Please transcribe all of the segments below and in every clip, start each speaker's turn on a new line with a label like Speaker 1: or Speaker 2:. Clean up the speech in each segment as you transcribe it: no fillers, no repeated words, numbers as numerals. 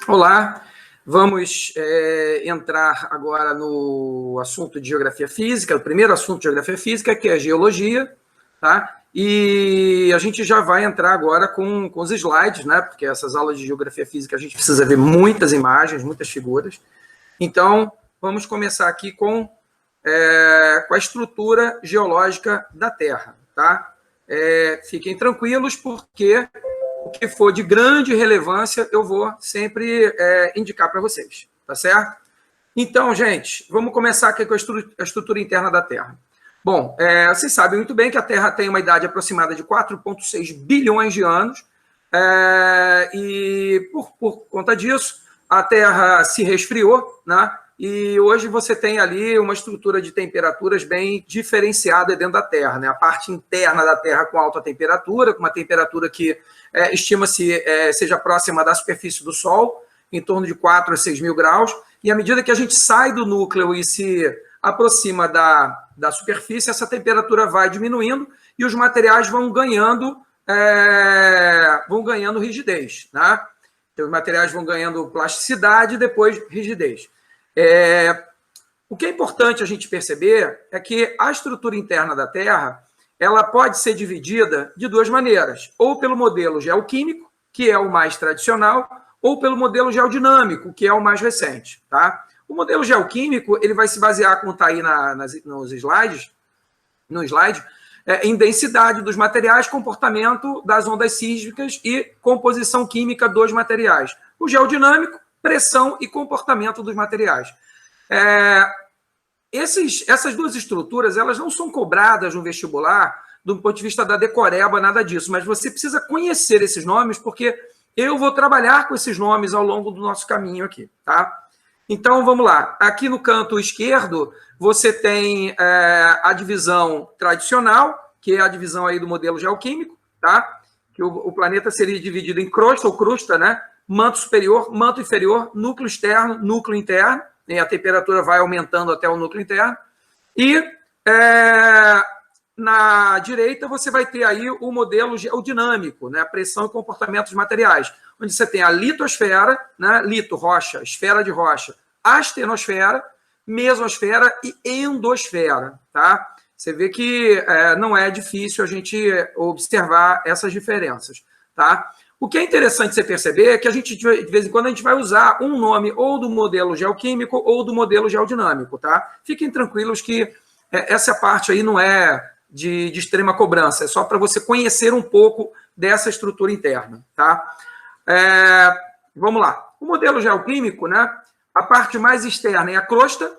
Speaker 1: Olá, vamos entrar agora no assunto de geografia física, o primeiro assunto de geografia física, que é a geologia, tá? E a gente já vai entrar agora com os slides, né? Porque essas aulas de geografia física a gente precisa ver muitas imagens, muitas figuras. Então, vamos começar aqui com a estrutura geológica da Terra, tá? Fiquem tranquilos, porque o que for de grande relevância, eu vou sempre indicar para vocês, tá certo? Então, gente, vamos começar aqui com a estrutura interna da Terra. Bom, vocês sabem muito bem que a Terra tem uma idade aproximada de 4,6 bilhões de anos, e por conta disso, a Terra se resfriou, né? E hoje você tem ali uma estrutura de temperaturas bem diferenciada dentro da Terra, né? A parte interna da Terra com alta temperatura, com uma temperatura que estima-se seja próxima da superfície do Sol, em torno de 4 a 6 mil graus, e à medida que a gente sai do núcleo e se aproxima da superfície, essa temperatura vai diminuindo e os materiais vão ganhando rigidez, né? Então, os materiais vão ganhando plasticidade e depois rigidez. O que é importante a gente perceber é que a estrutura interna da Terra ela pode ser dividida de duas maneiras, ou pelo modelo geoquímico, que é o mais tradicional, ou pelo modelo geodinâmico, que é o mais recente, tá? O modelo geoquímico ele vai se basear, como está aí no slide, em densidade dos materiais, comportamento das ondas sísmicas e composição química dos materiais. O geodinâmico, pressão e comportamento dos materiais. Essas duas estruturas elas não são cobradas no vestibular do ponto de vista da decoreba, nada disso, mas você precisa conhecer esses nomes, porque eu vou trabalhar com esses nomes ao longo do nosso caminho aqui, tá? Então, vamos lá. Aqui no canto esquerdo, você tem a divisão tradicional, que é a divisão aí do modelo geoquímico, tá? Que o planeta seria dividido em crosta ou crusta, né? Manto superior, manto inferior, núcleo externo, núcleo interno, e a temperatura vai aumentando até o núcleo interno. E na direita você vai ter aí o modelo geodinâmico, né? Pressão e comportamento dos materiais, onde você tem a litosfera, né? Lito, rocha, esfera de rocha, astenosfera, mesosfera e endosfera, tá? Você vê que não é difícil a gente observar essas diferenças, tá? O que é interessante você perceber é que a gente, de vez em quando, a gente vai usar um nome ou do modelo geoquímico ou do modelo geodinâmico, tá? Fiquem tranquilos que essa parte aí não é de extrema cobrança, é só para você conhecer um pouco dessa estrutura interna, tá? Vamos lá. O modelo geoquímico, né? A parte mais externa é a crosta,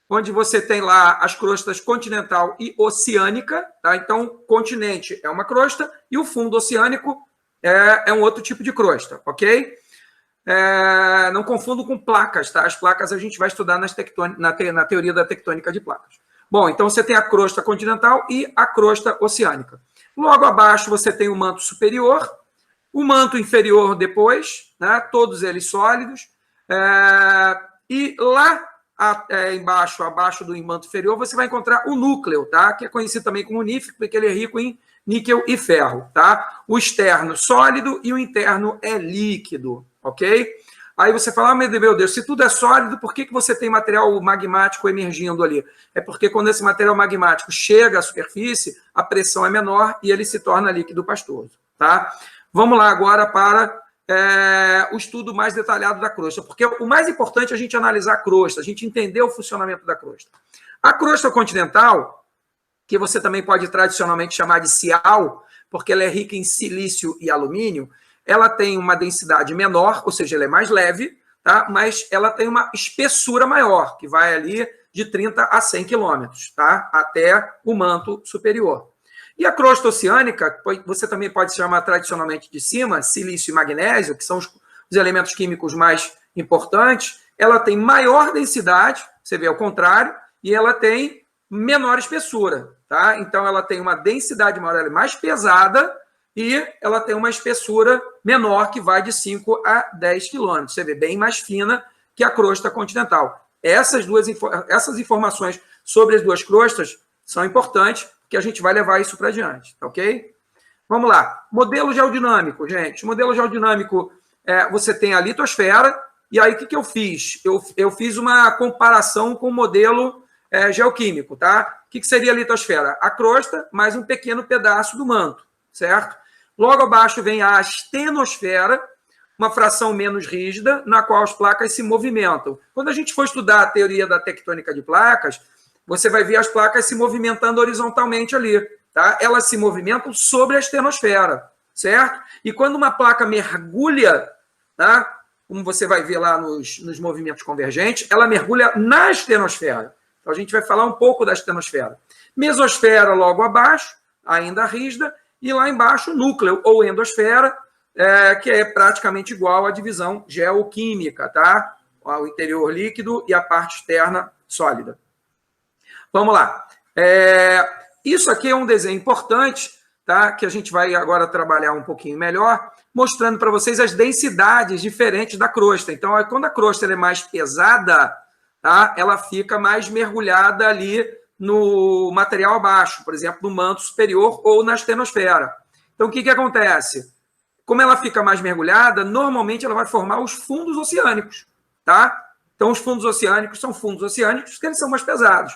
Speaker 1: onde você tem lá as crostas continental e oceânica, tá? Então, continente é uma crosta e o fundo oceânico é um outro tipo de crosta, ok? Não confundo com placas, tá? As placas a gente vai estudar na teoria da tectônica de placas. Bom, então você tem a crosta continental e a crosta oceânica. Logo abaixo você tem o manto superior, o manto inferior depois, né? Todos eles sólidos, e lá embaixo, abaixo do manto inferior, você vai encontrar o núcleo, tá? Que é conhecido também como níquel, porque ele é rico em níquel e ferro, tá? O externo sólido e o interno é líquido, ok? Aí você fala, meu Deus, se tudo é sólido, por que você tem material magmático emergindo ali? É porque quando esse material magmático chega à superfície, a pressão é menor e ele se torna líquido pastoso, tá? Vamos lá agora para o estudo mais detalhado da crosta, porque o mais importante é a gente analisar a crosta, a gente entender o funcionamento da crosta. A crosta continental, que você também pode tradicionalmente chamar de sial, porque ela é rica em silício e alumínio, ela tem uma densidade menor, ou seja, ela é mais leve, tá? Mas ela tem uma espessura maior, que vai ali de 30 a 100 quilômetros, tá? Até o manto superior. E a crosta oceânica, você também pode chamar tradicionalmente de cima, silício e magnésio, que são os elementos químicos mais importantes, ela tem maior densidade, você vê ao contrário, e ela tem menor espessura, tá? Então ela tem uma densidade maior, ela é mais pesada, e ela tem uma espessura menor, que vai de 5 a 10 quilômetros. Você vê, bem mais fina que a crosta continental. Essas informações sobre as duas crostas são importantes, porque a gente vai levar isso para adiante, tá ok? Vamos lá. Modelo geodinâmico, gente. O modelo geodinâmico você tem a litosfera, e aí o que eu fiz? Eu fiz uma comparação com o modelo geoquímico, tá? O que seria a litosfera? A crosta mais um pequeno pedaço do manto, certo? Logo abaixo vem a astenosfera, uma fração menos rígida, na qual as placas se movimentam. Quando a gente for estudar a teoria da tectônica de placas, você vai ver as placas se movimentando horizontalmente ali, tá? Elas se movimentam sobre a astenosfera, certo? E quando uma placa mergulha, tá? Como você vai ver lá nos movimentos convergentes, ela mergulha na astenosfera. Então, a gente vai falar um pouco da astenosfera. Mesosfera logo abaixo, ainda rígida, e lá embaixo, núcleo ou endosfera, que é praticamente igual à divisão geoquímica, tá? O interior líquido e a parte externa sólida. Vamos lá. Isso aqui é um desenho importante, tá? Que a gente vai agora trabalhar um pouquinho melhor, mostrando para vocês as densidades diferentes da crosta. Então, quando a crosta é mais pesada, tá? Ela fica mais mergulhada ali no material abaixo, por exemplo, no manto superior ou na astenosfera. Então, o que acontece? Como ela fica mais mergulhada, normalmente ela vai formar os fundos oceânicos, tá? Então, os fundos oceânicos são fundos oceânicos porque eles são mais pesados.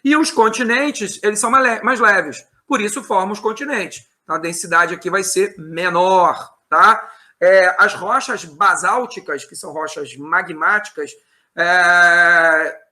Speaker 1: E os continentes, eles são mais leves, por isso formam os continentes. Então, a densidade aqui vai ser menor, tá? As rochas basálticas, que são rochas magmáticas,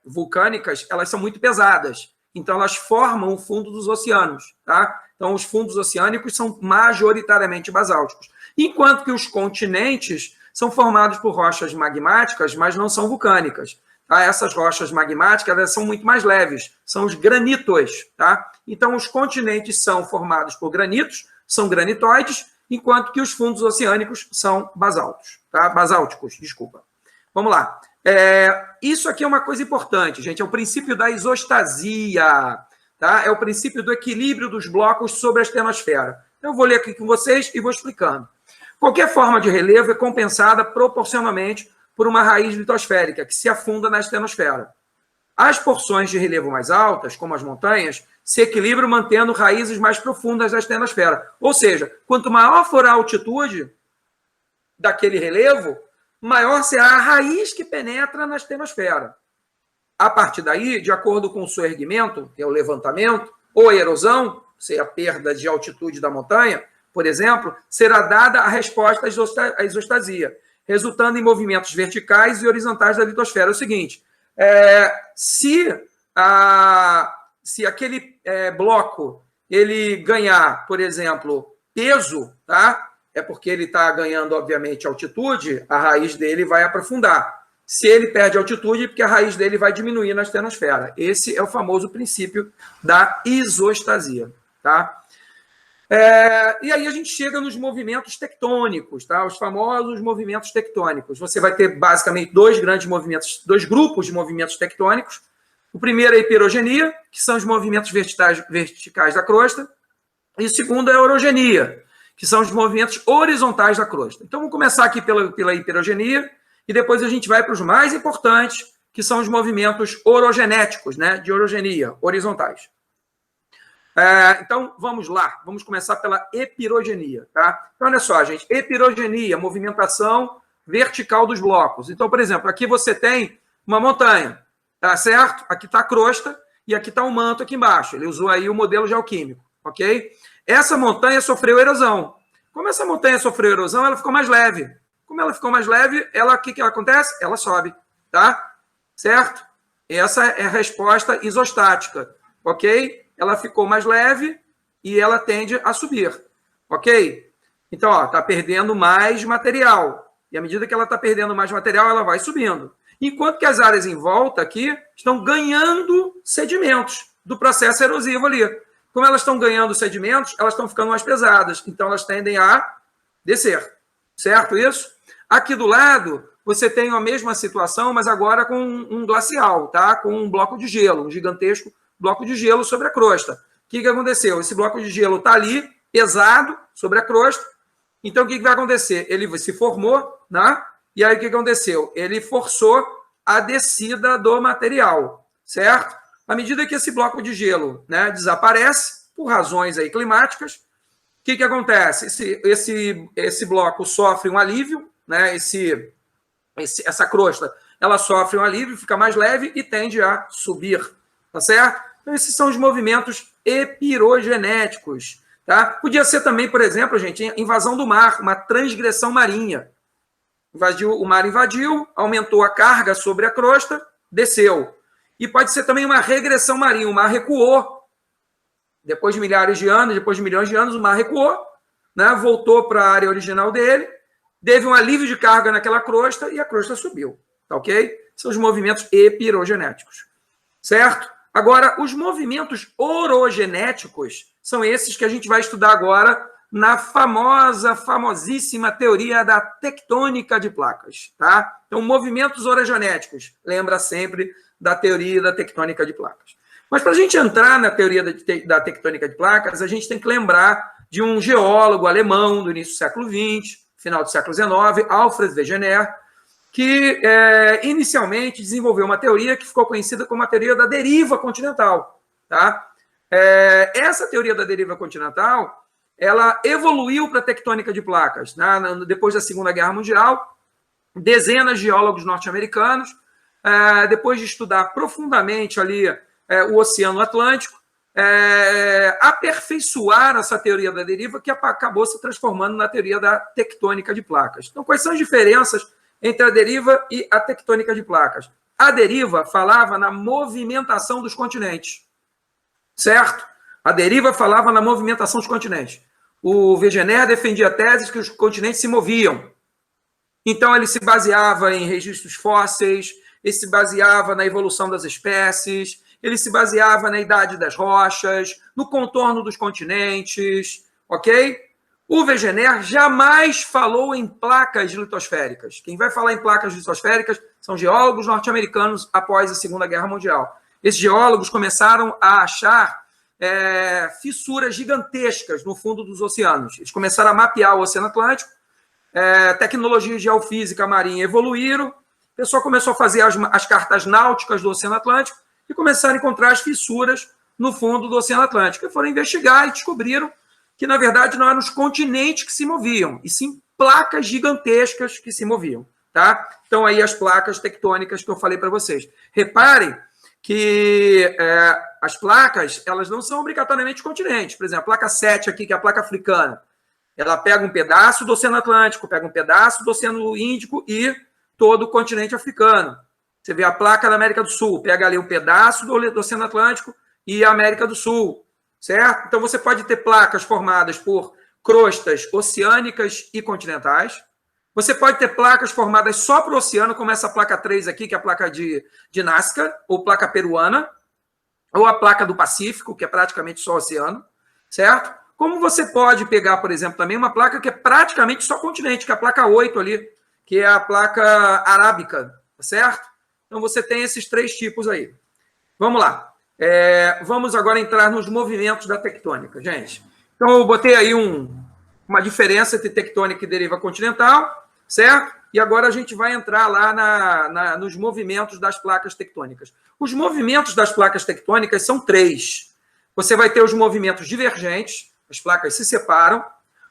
Speaker 1: vulcânicas, elas são muito pesadas. Então, elas formam o fundo dos oceanos, tá? Então, os fundos oceânicos são majoritariamente basálticos. Enquanto que os continentes são formados por rochas magmáticas, mas não são vulcânicas. Tá? Essas rochas magmáticas elas são muito mais leves, são os granitos. Tá? Então, os continentes são formados por granitos, são granitoides, enquanto que os fundos oceânicos são basálticos. Desculpa. Vamos lá. Isso aqui é uma coisa importante, gente, é o princípio da isostasia, tá? É o princípio do equilíbrio dos blocos sobre a astenosfera. Eu vou ler aqui com vocês e vou explicando. Qualquer forma de relevo é compensada proporcionalmente por uma raiz litosférica, que se afunda na astenosfera. As porções de relevo mais altas, como as montanhas, se equilibram mantendo raízes mais profundas da astenosfera. Ou seja, quanto maior for a altitude daquele relevo, maior será a raiz que penetra na astenosfera. A partir daí, de acordo com o seu erguimento, que é o levantamento, ou a erosão, seja a perda de altitude da montanha, por exemplo, será dada a resposta à isostasia, resultando em movimentos verticais e horizontais da litosfera. É o seguinte, se aquele bloco ele ganhar, por exemplo, peso, tá? É porque ele está ganhando, obviamente, altitude, a raiz dele vai aprofundar. Se ele perde altitude, é porque a raiz dele vai diminuir na astenosfera. Esse é o famoso princípio da isostasia. Tá? E aí a gente chega nos movimentos tectônicos, tá? Os famosos movimentos tectônicos. Você vai ter, basicamente, dois grupos de movimentos tectônicos. O primeiro é a hiperogenia, que são os movimentos verticais da crosta. E o segundo é a orogenia, que são os movimentos horizontais da crosta. Então, vamos começar aqui pela hiperogenia, e depois a gente vai para os mais importantes, que são os movimentos orogenéticos, né, de orogenia, horizontais. Então, vamos lá. Vamos começar pela epirogenia. Tá? Então, olha só, gente. Epirogenia, movimentação vertical dos blocos. Então, por exemplo, aqui você tem uma montanha, tá certo? Aqui está a crosta e aqui está o manto aqui embaixo. Ele usou aí o modelo geoquímico, ok? Essa montanha sofreu erosão. Como essa montanha sofreu erosão, ela ficou mais leve. Como ela ficou mais leve, o que acontece? Ela sobe, tá? Certo? Essa é a resposta isostática, ok? Ela ficou mais leve e ela tende a subir, ok? Então, ó, está perdendo mais material. E à medida que ela está perdendo mais material, ela vai subindo. Enquanto que as áreas em volta aqui estão ganhando sedimentos do processo erosivo ali. Como elas estão ganhando sedimentos, elas estão ficando mais pesadas. Então, elas tendem a descer. Certo isso? Aqui do lado, você tem a mesma situação, mas agora com um glacial, tá? Com um bloco de gelo, um gigantesco bloco de gelo sobre a crosta. O que aconteceu? Esse bloco de gelo está ali, pesado, sobre a crosta. Então, o que vai acontecer? Ele se formou, né? E aí, o que aconteceu? Ele forçou a descida do material, certo? À medida que esse bloco de gelo, né, desaparece, por razões aí climáticas, o que acontece? Esse bloco sofre um alívio, né? Essa crosta, ela sofre um alívio, fica mais leve e tende a subir, tá certo? Então, esses são os movimentos epirogenéticos, tá? Podia ser também, por exemplo, gente, invasão do mar, uma transgressão marinha. O mar invadiu, aumentou a carga sobre a crosta, desceu. E pode ser também uma regressão marinha, o mar recuou. Depois de milhares de anos, depois de milhões de anos, o mar recuou, né? Voltou para a área original dele, teve um alívio de carga naquela crosta e a crosta subiu, tá ok? São os movimentos epirogenéticos, certo? Agora, os movimentos orogenéticos são esses que a gente vai estudar agora na famosíssima teoria da tectônica de placas, tá? Então, movimentos orogenéticos, lembra sempre da teoria da tectônica de placas. Mas para a gente entrar na teoria da tectônica de placas, a gente tem que lembrar de um geólogo alemão do início do século XX, final do século XIX, Alfred Wegener, que inicialmente desenvolveu uma teoria que ficou conhecida como a teoria da deriva continental. Tá? Essa teoria da deriva continental, ela evoluiu para a tectônica de placas. Né? Depois da Segunda Guerra Mundial, dezenas de geólogos norte-americanos, depois de estudar profundamente ali o Oceano Atlântico, aperfeiçoar essa teoria da deriva que acabou se transformando na teoria da tectônica de placas. Então, quais são as diferenças entre a deriva e a tectônica de placas? A deriva falava na movimentação dos continentes, certo? A deriva falava na movimentação dos continentes. O Wegener defendia a tese que os continentes se moviam. Então, ele se baseava em registros fósseis, ele se baseava na evolução das espécies, ele se baseava na idade das rochas, no contorno dos continentes, ok? O Wegener jamais falou em placas litosféricas. Quem vai falar em placas litosféricas são geólogos norte-americanos após a Segunda Guerra Mundial. Esses geólogos começaram a achar fissuras gigantescas no fundo dos oceanos. Eles começaram a mapear o Oceano Atlântico, tecnologias de geofísica marinha evoluíram, o pessoal começou a fazer as cartas náuticas do Oceano Atlântico e começaram a encontrar as fissuras no fundo do Oceano Atlântico. E foram investigar e descobriram que, na verdade, não eram os continentes que se moviam, e sim placas gigantescas que se moviam. Tá? Então, aí as placas tectônicas que eu falei para vocês. Reparem que as placas, elas não são obrigatoriamente continentes. Por exemplo, a placa 7 aqui, que é a placa africana, ela pega um pedaço do Oceano Atlântico, pega um pedaço do Oceano Índico e todo o continente africano. Você vê a placa da América do Sul, pega ali um pedaço do Oceano Atlântico e a América do Sul, certo? Então, você pode ter placas formadas por crostas oceânicas e continentais. Você pode ter placas formadas só para o oceano, como essa placa 3 aqui, que é a placa de Nazca, ou placa peruana, ou a placa do Pacífico, que é praticamente só oceano, certo? Como você pode pegar, por exemplo, também uma placa que é praticamente só continente, que é a placa 8 ali, que é a placa arábica, certo? Então, você tem esses três tipos aí. Vamos lá. Vamos agora entrar nos movimentos da tectônica, gente. Então, eu botei aí uma diferença entre tectônica e deriva continental, certo? E agora a gente vai entrar lá nos movimentos das placas tectônicas. Os movimentos das placas tectônicas são três. Você vai ter os movimentos divergentes, as placas se separam,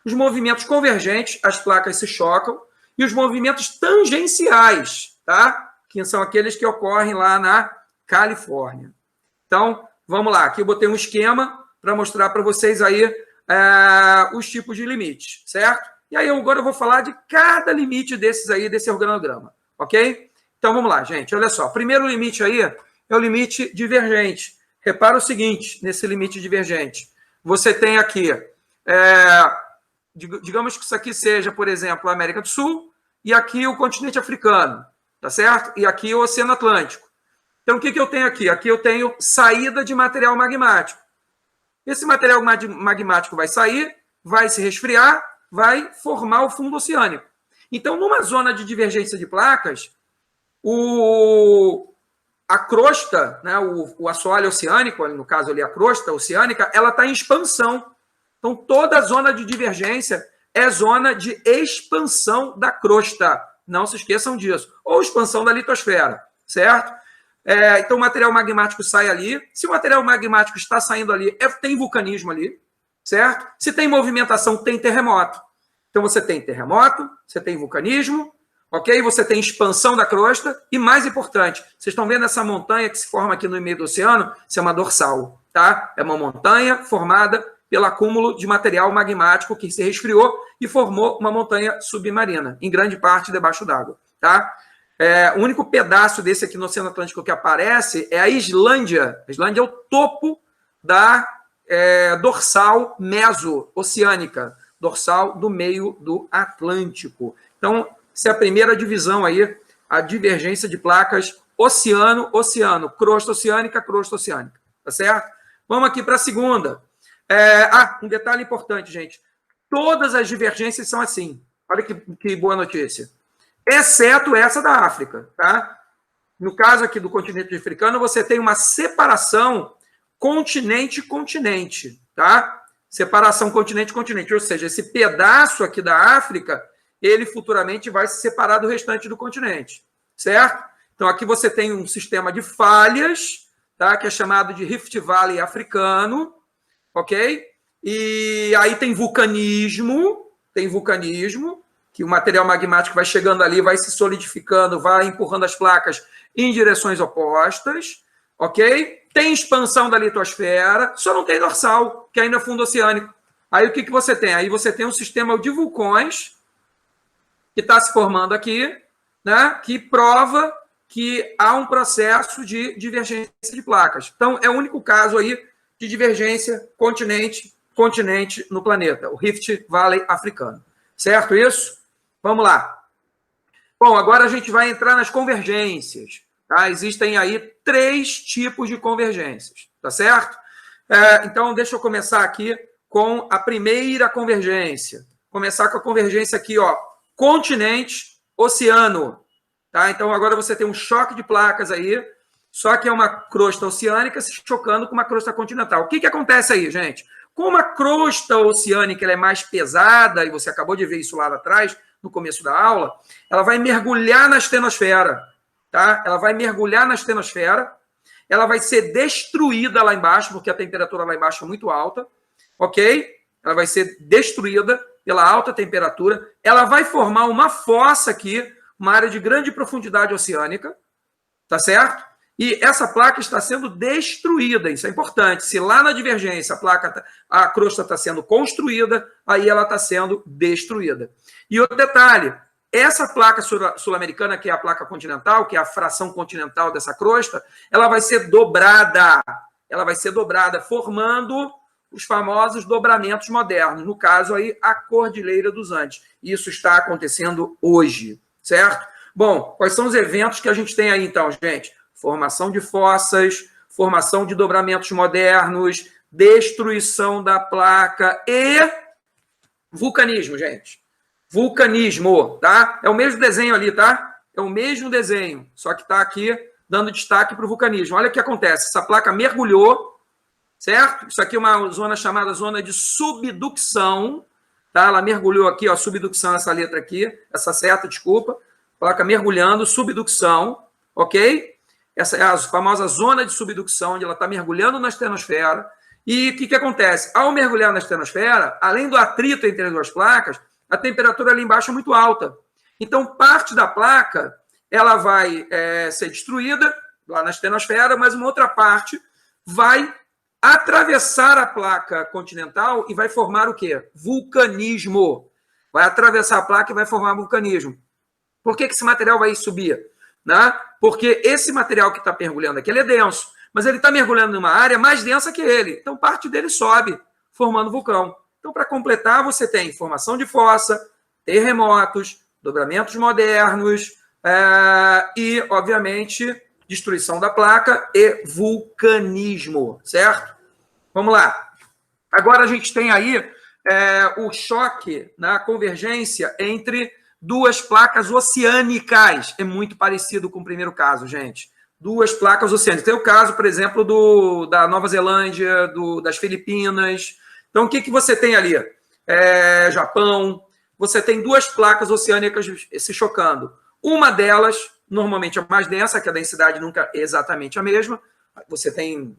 Speaker 1: os movimentos convergentes, as placas se chocam, e os movimentos tangenciais, tá? Que são aqueles que ocorrem lá na Califórnia. Então, vamos lá. Aqui eu botei um esquema para mostrar para vocês aí os tipos de limites, certo? E aí agora eu vou falar de cada limite desses aí, desse organograma, ok? Então, vamos lá, gente. Olha só. O primeiro limite aí é o limite divergente. Repara o seguinte, nesse limite divergente. Você tem aqui, digamos que isso aqui seja, por exemplo, a América do Sul, e aqui o continente africano, tá certo? E aqui o Oceano Atlântico. Então, o que eu tenho aqui? Aqui eu tenho saída de material magmático. Esse material magmático vai sair, vai se resfriar, vai formar o fundo oceânico. Então, numa zona de divergência de placas, a crosta, né, o assoalho oceânico, no caso ali a crosta oceânica, ela está em expansão. Então, toda a zona de divergência é zona de expansão da crosta. Não se esqueçam disso. Ou expansão da litosfera, certo? Então, o material magmático sai ali. Se o material magmático está saindo ali, tem vulcanismo ali, certo? Se tem movimentação, tem terremoto. Então, você tem terremoto, você tem vulcanismo, ok? Você tem expansão da crosta e, mais importante, vocês estão vendo essa montanha que se forma aqui no meio do oceano? Isso é uma dorsal, tá? É uma montanha formada pelo acúmulo de material magmático que se resfriou e formou uma montanha submarina, em grande parte debaixo d'água, tá? O único pedaço desse aqui no Oceano Atlântico que aparece é a Islândia. A Islândia é o topo da dorsal meso-oceânica, dorsal do meio do Atlântico. Então, essa é a primeira divisão aí, a divergência de placas oceano-oceano, crosta oceânica, tá certo? Vamos aqui para a segunda. Um detalhe importante, gente. Todas as divergências são assim. Olha que boa notícia. Exceto essa da África, tá? No caso aqui do continente africano, você tem uma separação continente-continente, tá? Separação continente-continente, ou seja, esse pedaço aqui da África, ele futuramente vai se separar do restante do continente, certo? Então, aqui você tem um sistema de falhas, tá? Que é chamado de Rift Valley africano, ok? E aí tem vulcanismo, que o material magmático vai chegando ali, vai se solidificando, vai empurrando as placas em direções opostas, ok? Tem expansão da litosfera, só não tem dorsal, que ainda é fundo oceânico. Aí o que você tem? Aí você tem um sistema de vulcões que está se formando aqui, né? Que prova que há um processo de divergência de placas. Então, é o único caso aí de divergência continente no planeta, o Rift Valley africano. Certo isso? Vamos lá. Bom, agora a gente vai entrar nas convergências. Tá? Existem aí 3 tipos de convergências, tá certo? Então, deixa eu começar aqui com a primeira convergência. Começar com a convergência aqui, ó, continente-oceano. Tá? Então, agora você tem um choque de placas aí, só que é uma crosta oceânica se chocando com uma crosta continental. O que acontece aí, gente? Como a crosta oceânica ela é mais pesada, e você acabou de ver isso lá atrás, no começo da aula, ela vai mergulhar na estenosfera, tá? Ela vai mergulhar na estenosfera, ela vai ser destruída lá embaixo, porque a temperatura lá embaixo é muito alta, ok? Ela vai ser destruída pela alta temperatura, ela vai formar uma fossa aqui, uma área de grande profundidade oceânica, tá certo? E essa placa está sendo destruída, isso é importante. Se lá na divergência a crosta está sendo construída, aí ela está sendo destruída. E outro detalhe, essa placa sul-americana, que é a placa continental, que é a fração continental dessa crosta, ela vai ser dobrada. Ela vai ser dobrada, formando os famosos dobramentos modernos. No caso aí, a Cordilheira dos Andes. Isso está acontecendo hoje, certo? Bom, quais são os eventos que a gente tem aí, então, gente? Formação de fossas, formação de dobramentos modernos, destruição da placa e vulcanismo, gente. Vulcanismo, tá? É o mesmo desenho ali, tá? É o mesmo desenho, só que está aqui dando destaque para o vulcanismo. Olha o que acontece. Essa placa mergulhou, certo? Isso aqui é uma zona chamada zona de subducção, tá? Ela mergulhou aqui, ó, subducção, essa letra aqui, essa seta, desculpa. Placa mergulhando, subducção, ok? Essa é a famosa zona de subducção, onde ela está mergulhando na estenosfera. E o que acontece? Ao mergulhar na estenosfera, além do atrito entre as duas placas, a temperatura ali embaixo é muito alta. Então, parte da placa ela vai ser destruída lá na estenosfera, mas uma outra parte vai atravessar a placa continental e vai formar o quê? Vulcanismo. Vai atravessar a placa e vai formar vulcanismo. Por que esse material vai subir? Né? Porque esse material que está mergulhando aqui, ele é denso, mas ele está mergulhando numa área mais densa que ele. Então, parte dele sobe, formando vulcão. Então, para completar, você tem formação de fossa, terremotos, dobramentos modernos e, obviamente, destruição da placa e vulcanismo, certo? Vamos lá. Agora a gente tem aí o choque, na convergência entre duas placas oceânicas. É muito parecido com o primeiro caso, gente. Duas placas oceânicas. Tem o caso, por exemplo, da Nova Zelândia, das Filipinas. Então, o que você tem ali? Japão. Você tem duas placas oceânicas se chocando. Uma delas, normalmente, é mais densa, que a densidade nunca é exatamente a mesma. Você tem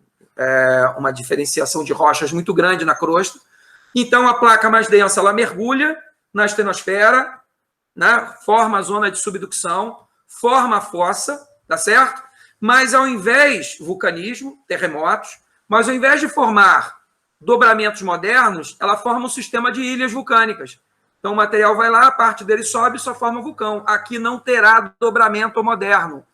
Speaker 1: uma diferenciação de rochas muito grande na crosta. Então, a placa mais densa, ela mergulha na estenosfera, né? Forma a zona de subducção, forma a fossa, tá certo? Mas ao invés, vulcanismo, terremotos, mas ao invés de formar dobramentos modernos, ela forma um sistema de ilhas vulcânicas. Então, o material vai lá, a parte dele sobe e só forma vulcão. Aqui não terá dobramento moderno,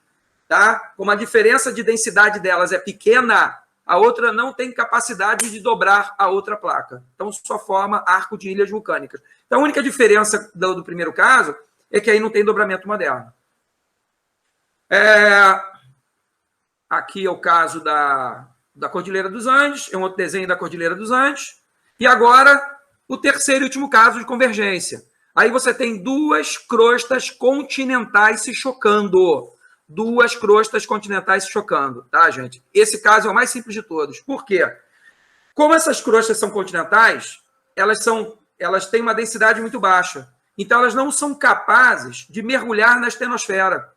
Speaker 1: tá? Como a diferença de densidade delas é pequena, a outra não tem capacidade de dobrar a outra placa. Então, só forma arco de ilhas vulcânicas. Então, a única diferença do primeiro caso é que aí não tem dobramento moderno. Aqui é o caso da Cordilheira dos Andes, é um outro desenho da Cordilheira dos Andes. E agora, o terceiro e último caso de convergência. Aí você tem duas crostas continentais se chocando. Duas crostas continentais se chocando, tá, gente? Esse caso é o mais simples de todos. Por quê? Como essas crostas são continentais, elas têm uma densidade muito baixa. Então, elas não são capazes de mergulhar na estenosfera.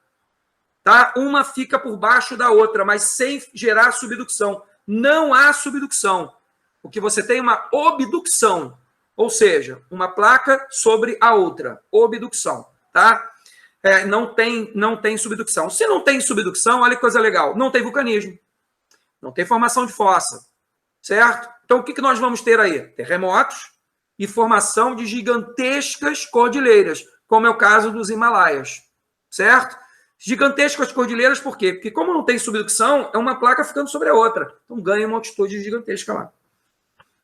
Speaker 1: Tá? Uma fica por baixo da outra, mas sem gerar subducção. Não há subducção. O que você tem é uma obducção, ou seja, uma placa sobre a outra. Obducção, tá? Não tem subducção. Se não tem subducção, olha que coisa legal, não tem vulcanismo, não tem formação de fossa, certo? Então, o que nós vamos ter aí? Terremotos e formação de gigantescas cordilheiras, como é o caso dos Himalaias, certo? Gigantescas cordilheiras, por quê? Porque como não tem subducção, é uma placa ficando sobre a outra. Então ganha uma altitude gigantesca lá.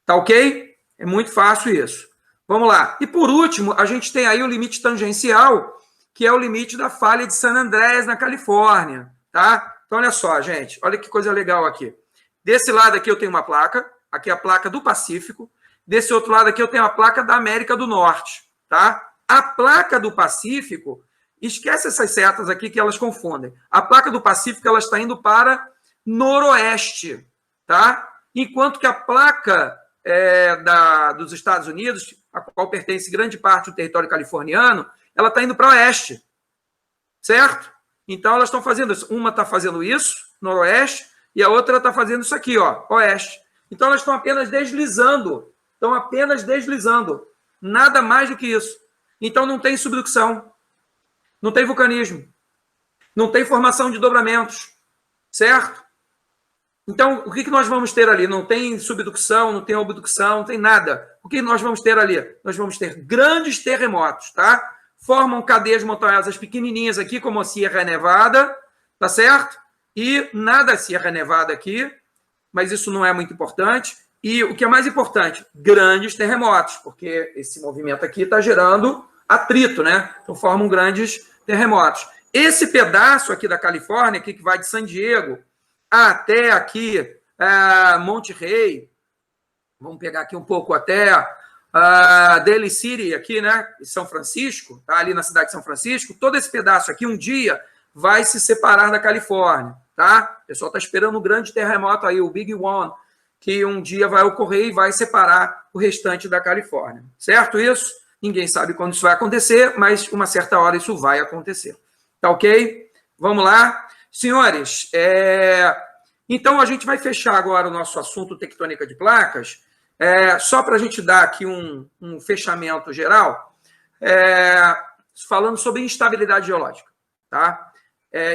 Speaker 1: Tá ok? É muito fácil isso. Vamos lá. E por último, a gente tem aí o limite tangencial, que é o limite da falha de San Andreas, na Califórnia. Tá? Então olha só, gente. Olha que coisa legal aqui. Desse lado aqui eu tenho uma placa. Aqui é a placa do Pacífico. Desse outro lado aqui eu tenho a placa da América do Norte. Tá? A placa do Pacífico... Esquece essas setas aqui que elas confundem. A placa do Pacífico ela está indo para noroeste, tá? Enquanto que a placa dos Estados Unidos, a qual pertence grande parte do território californiano, ela está indo para oeste, certo? Então elas estão fazendo isso. Uma está fazendo isso, noroeste, e a outra está fazendo isso aqui, ó, oeste. Então elas estão apenas deslizando, nada mais do que isso. Então não tem subducção. Não tem vulcanismo, não tem formação de dobramentos, certo? Então, o que nós vamos ter ali? Não tem subducção, não tem abdução, não tem nada. O que nós vamos ter ali? Nós vamos ter grandes terremotos, tá? Formam cadeias montanhosas pequenininhas aqui, como a Sierra Nevada, tá certo? E nada Sierra Nevada aqui, mas isso não é muito importante. E o que é mais importante? Grandes terremotos, porque esse movimento aqui está gerando atrito, né? Então, formam grandes terremotos. Esse pedaço aqui da Califórnia, aqui que vai de San Diego até aqui Monte Rey, vamos pegar aqui um pouco até Daly City, aqui, né, em São Francisco, tá ali na cidade de São Francisco, todo esse pedaço aqui um dia vai se separar da Califórnia, tá? O pessoal está esperando um grande terremoto aí, o Big One, que um dia vai ocorrer e vai separar o restante da Califórnia, certo isso? Ninguém sabe quando isso vai acontecer, mas uma certa hora isso vai acontecer. Tá ok? Vamos lá. Senhores, então a gente vai fechar agora o nosso assunto tectônica de placas, só para a gente dar aqui um fechamento geral, falando sobre instabilidade geológica. Tá?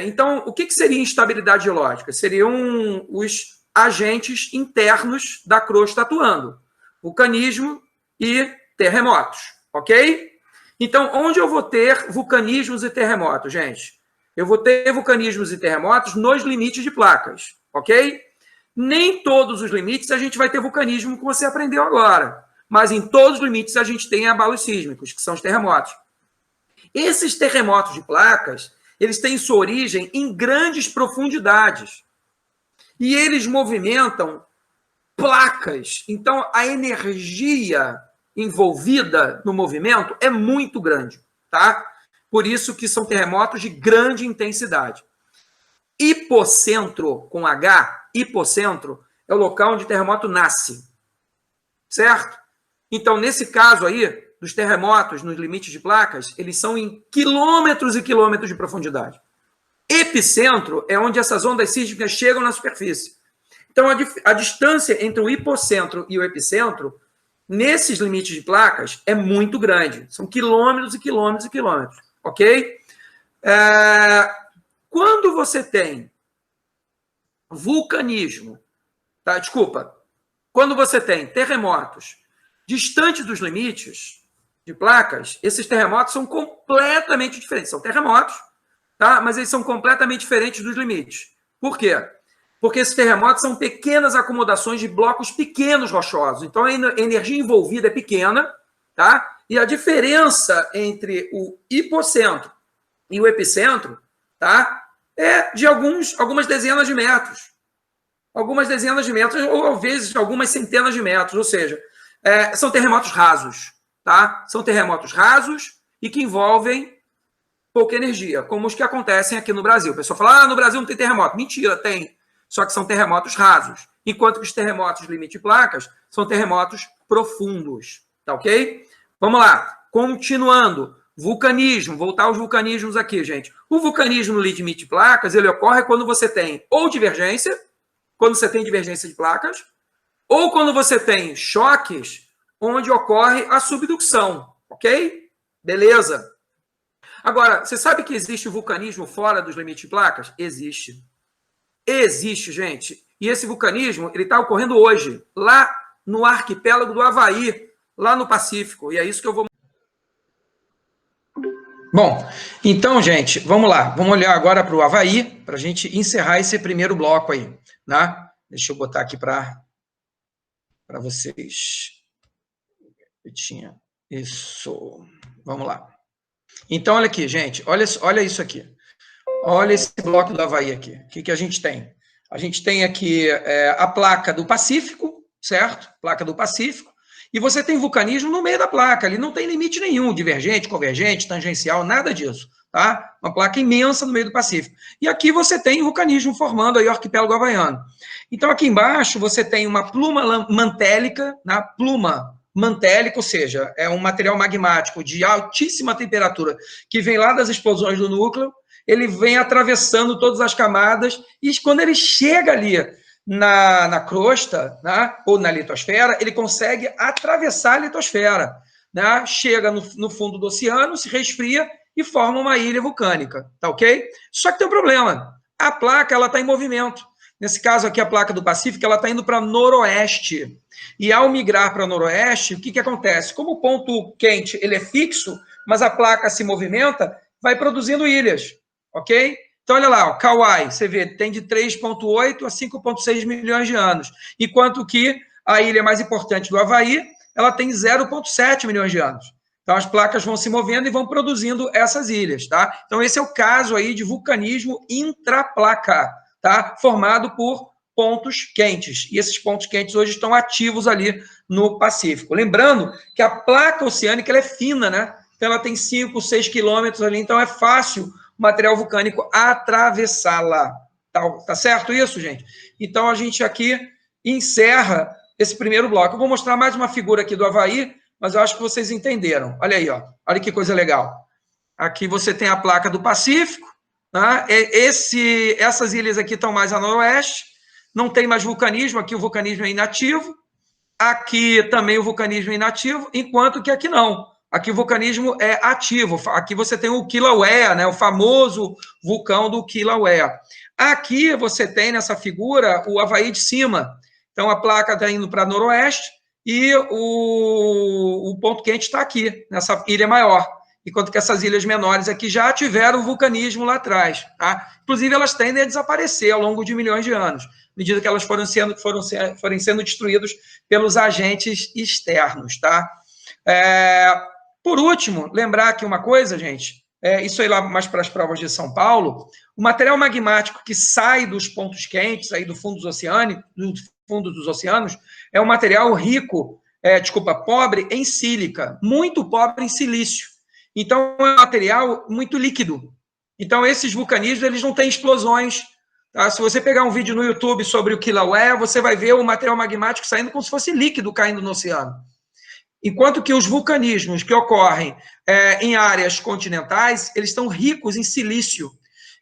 Speaker 1: Então, o que seria instabilidade geológica? Seriam os agentes internos da crosta atuando, vulcanismo e terremotos. Ok? Então, onde eu vou ter vulcanismos e terremotos, gente? Eu vou ter vulcanismos e terremotos nos limites de placas, ok? Nem todos os limites a gente vai ter vulcanismo, como você aprendeu agora, mas em todos os limites a gente tem abalos sísmicos, que são os terremotos. Esses terremotos de placas, eles têm sua origem em grandes profundidades e eles movimentam placas. Então, a energia envolvida no movimento é muito grande, tá? Por isso que são terremotos de grande intensidade. Hipocentro, com H, hipocentro, é o local onde o terremoto nasce, certo? Então, nesse caso aí, dos terremotos nos limites de placas, eles são em quilômetros e quilômetros de profundidade. Epicentro é onde essas ondas sísmicas chegam na superfície. Então, a distância entre o hipocentro e o epicentro nesses limites de placas é muito grande. São quilômetros e quilômetros e quilômetros, ok? Quando você tem vulcanismo, tá? Desculpa, quando você tem terremotos distantes dos limites de placas, esses terremotos são completamente diferentes. São terremotos, tá? Mas eles são completamente diferentes dos limites. Por quê? Porque esses terremotos são pequenas acomodações de blocos pequenos rochosos. Então, a energia envolvida é pequena, tá? E a diferença entre o hipocentro e o epicentro, tá? É de algumas dezenas de metros. Algumas dezenas de metros, ou às vezes algumas centenas de metros. Ou seja, são terremotos rasos, tá? São terremotos rasos e que envolvem pouca energia, como os que acontecem aqui no Brasil. O pessoal fala, no Brasil não tem terremoto. Mentira, tem. Só que são terremotos rasos. Enquanto que os terremotos de limite de placas são terremotos profundos. Tá ok? Vamos lá. Continuando. Vulcanismo. Voltar aos vulcanismos aqui, gente. O vulcanismo no limite de placas, ele ocorre quando você tem ou divergência, quando você tem divergência de placas, ou quando você tem choques, onde ocorre a subducção. Ok? Beleza. Agora, você sabe que existe vulcanismo fora dos limites de placas? Existe. Existe, gente. E esse vulcanismo, ele está ocorrendo hoje, lá no arquipélago do Havaí, lá no Pacífico. E é isso que eu vou... Bom, então, gente, vamos lá. Vamos olhar agora para o Havaí, para a gente encerrar esse primeiro bloco aí, né? Deixa eu botar aqui para vocês. Isso. Vamos lá. Então, olha aqui, gente. Olha isso aqui. Olha esse bloco do Havaí aqui. O que a gente tem? A gente tem aqui a placa do Pacífico, certo? Placa do Pacífico. E você tem vulcanismo no meio da placa. Ali não tem limite nenhum, divergente, convergente, tangencial, nada disso. Tá? Uma placa imensa no meio do Pacífico. E aqui você tem vulcanismo formando aí o arquipélago havaiano. Então, aqui embaixo você tem uma pluma mantélica, né? Pluma mantélica, ou seja, é um material magmático de altíssima temperatura que vem lá das explosões do núcleo. Ele vem atravessando todas as camadas e quando ele chega ali na crosta, né, ou na litosfera, ele consegue atravessar a litosfera, né, chega no fundo do oceano, se resfria e forma uma ilha vulcânica, tá ok? Só que tem um problema, a placa está em movimento. Nesse caso aqui, a placa do Pacífico, ela está indo para noroeste. E ao migrar para noroeste, o que acontece? Como o ponto quente ele é fixo, mas a placa se movimenta, vai produzindo ilhas. Ok? Então, olha lá, o Kauai, você vê, tem de 3,8 a 5,6 milhões de anos, enquanto que a ilha mais importante do Havaí, ela tem 0,7 milhões de anos. Então, as placas vão se movendo e vão produzindo essas ilhas, tá? Então, esse é o caso aí de vulcanismo intraplacar, tá? Formado por pontos quentes. E esses pontos quentes hoje estão ativos ali no Pacífico. Lembrando que a placa oceânica ela é fina, né? Então, ela tem 5, 6 quilômetros ali, então é fácil material vulcânico atravessá-la. Tá certo isso, gente? Então, a gente aqui encerra esse primeiro bloco. Eu vou mostrar mais uma figura aqui do Havaí, mas eu acho que vocês entenderam. Olha aí, ó. Olha que coisa legal. Aqui você tem a placa do Pacífico. Tá? Essas ilhas aqui estão mais a noroeste. Não tem mais vulcanismo. Aqui o vulcanismo é inativo. Aqui também o vulcanismo é inativo, enquanto que aqui não. Aqui o vulcanismo é ativo. Aqui você tem o Kilauea, né? O famoso vulcão do Kilauea. Aqui você tem nessa figura o Havaí de cima. Então a placa está indo para noroeste e o ponto quente está aqui, nessa ilha maior. Enquanto que essas ilhas menores aqui já tiveram vulcanismo lá atrás. Tá? Inclusive elas tendem a desaparecer ao longo de milhões de anos, à medida que elas forem sendo destruídas pelos agentes externos. Tá? Por último, lembrar aqui uma coisa, gente, isso aí lá mais para as provas de São Paulo, o material magmático que sai dos pontos quentes, aí do fundo dos oceanos, é um material pobre em sílica, muito pobre em silício. Então, é um material muito líquido. Então, esses vulcanismos, eles não têm explosões. Tá? Se você pegar um vídeo no YouTube sobre o Kilauea, você vai ver o material magmático saindo como se fosse líquido caindo no oceano. Enquanto que os vulcanismos que ocorrem em áreas continentais, eles estão ricos em silício.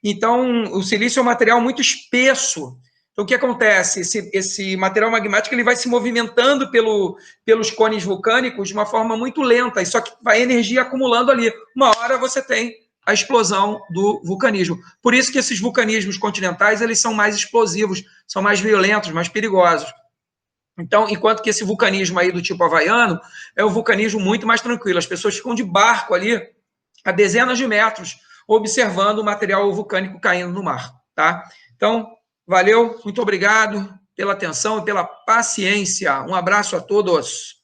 Speaker 1: Então, o silício é um material muito espesso. Então, o que acontece? Esse material magmático ele vai se movimentando pelos cones vulcânicos de uma forma muito lenta, só que vai energia acumulando ali. Uma hora você tem a explosão do vulcanismo. Por isso que esses vulcanismos continentais eles são mais explosivos, são mais violentos, mais perigosos. Então, enquanto que esse vulcanismo aí do tipo havaiano é um vulcanismo muito mais tranquilo. As pessoas ficam de barco ali a dezenas de metros observando o material vulcânico caindo no mar, tá? Então, valeu, muito obrigado pela atenção e pela paciência. Um abraço a todos.